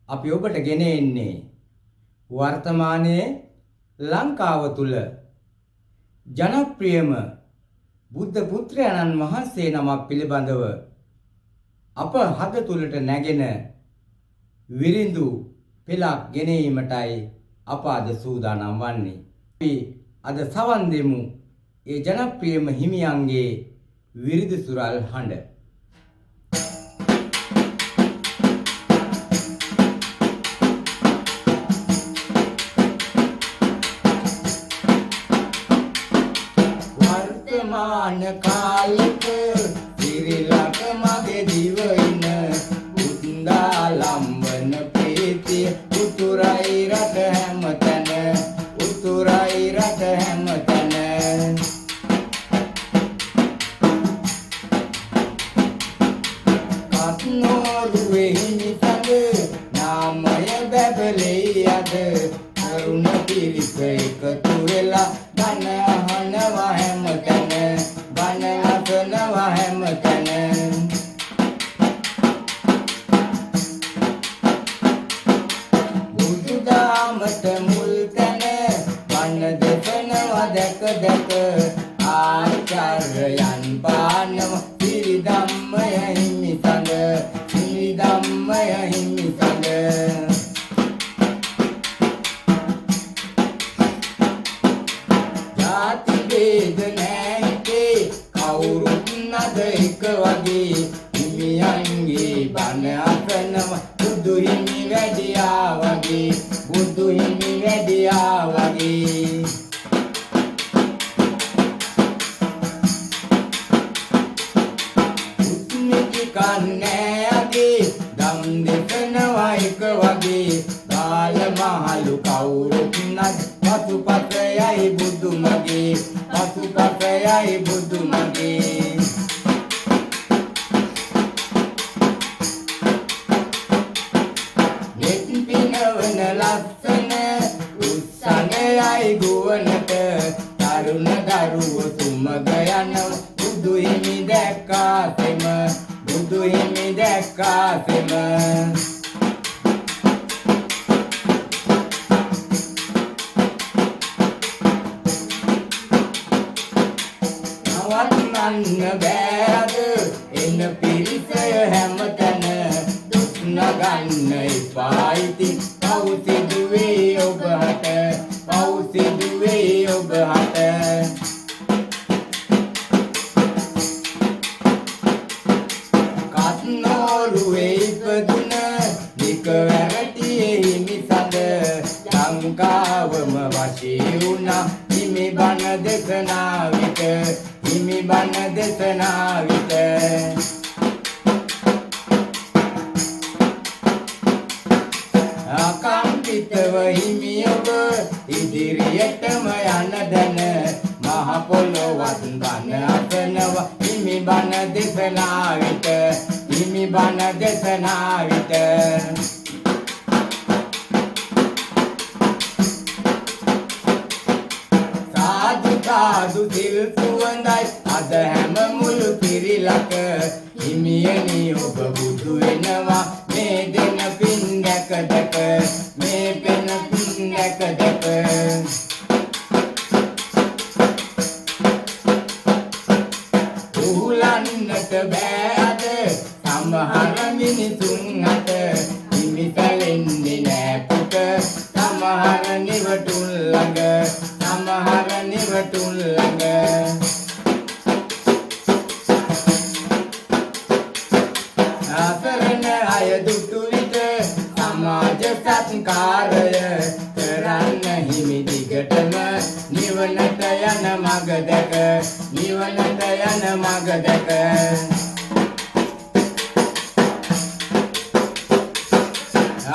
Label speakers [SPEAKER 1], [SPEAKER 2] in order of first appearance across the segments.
[SPEAKER 1] අපි ඔබට ගෙන එන්නේ වර්තමානයේ ලංකාව තුල ජනප්‍රියම බුද්ධ පුත්‍රයන්න් වහන්සේ නමක් පිළිබඳව අප හද තුලට නැගෙන විරිඳු පෙළක් ගෙනීමටයි අප අද සූදානම් වන්නේ. අපි අද සවන් දෙමු ඒ ජනප්‍රියම හිමියන්ගේ විරිදු සුරල් හඬ. වර්තමාන කාලෙක සිරිලක මගේ දිවයින උත්දා ලම්බන ප්‍රීතිය උතුරයි රට හැමතැන උතුරයි රට හැමතැන කත්නෝරුවේ හිමිසඟ නාමය බැබලෙයි අද කරුණ පිරිස එකතු වෙලා බණ අහනවා හැමතැන බණ අසනවා හැමතැන බුදුදහමට මුල් තැන බණ දෙසනවා දැක දැක ආචාර්යයන් පානවා සිරිධම්මය හිමිසඟ සිරිධම්මය හිමිසඟ ජාති ભેද නැත්තේ කවුරුත් නද එක වගේ හිමියන්ගේ බණ අසනවා බුදු හිමි වැඩියා වගේ බුදු හිමි වැඩියා වගේ උත්මිති කන්නේ අගේ දම් දෙකනවා එක වගේ බාල මහලු කවුරුත් නද පසුපසයයි බුදු මගේ පසුපසයයි බුදු මගේ නෙත් පිනවන ලස්සන උත්සන්නයයි ගුවනට තරුණ දරුවෝ සුමග යන බුදු හිමි දැක්කාසෙම බුදු හිමි දැක්කාසෙම නවත්වන්න බෑද එන පිරිසය හැමතැන දුක් නගන්න එපා ඉතින් පව් සිදුවේ ඔබට පව් සිදුවේ ඔබට කත්නෝරුවේ ඉපදුන දික වැරටියේ හිමිසඳ ලංකාවම වශී වුණා හිමි බණ දෙසනා විට හිමි බණ දෙසනා විට අකම්පිතව හිමි ඔබ ඉදිරියටම යන දැන මහ පොළොවත් බණ අසනවා හිමි බණ දෙසනා විට හිමි බණ දෙසනා විට සාදු සිල් සුවඳයි අද හැම මුළු පිරිලක හිමියනි ඔබ බුදු වෙනවා මේ දෙන පින් දැක දැක මේ පෙන පින් දැක දැක උහුලන්නට බෑ අද සමහර මිනිසුන් අත හිමි පැලෙන්නේ නෑ පුත සමහර නිවටුන් ළඟ සමහර නිවටුන් ළඟ අසරණ අය දුටු විට සමාජ සත්කාරය කරන්න හිමි දිගටම නිවනට යන මග දැක නිවනට යන මග දැක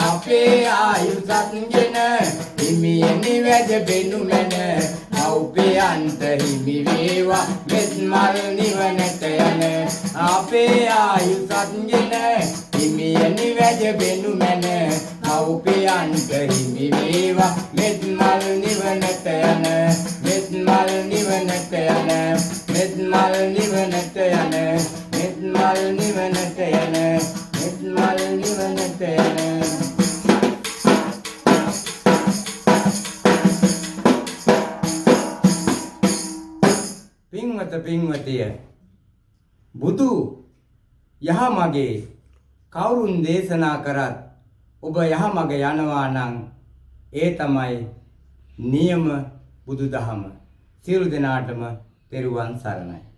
[SPEAKER 1] අපේ ආයුසත් ගෙන හිමියනි වැජ බෙනු මැන මව්පියන්ට හිමි වේවා මෙත් මල් නිවනට යන අපේ ආයුසත් ගෙන හිමියනි වැජ බෙනු මැන මව්පියන්ට හිමි වේවා මෙත් මල් නිවනට යන මෙත් මල් නිවනට යන මෙත් මල් නිවනට යන මෙත් මල් නිවනට යන මෙත් මල් නිවනට යන පින්වත පින්වතිය බුදු යහමගේ කවුරුන් දේශනා කරත් ඔබ යහමග යනවා නම් ඒ තමයි නියම බුදුදහම. සියලු දෙනාටම තෙරුවන් සරණයි.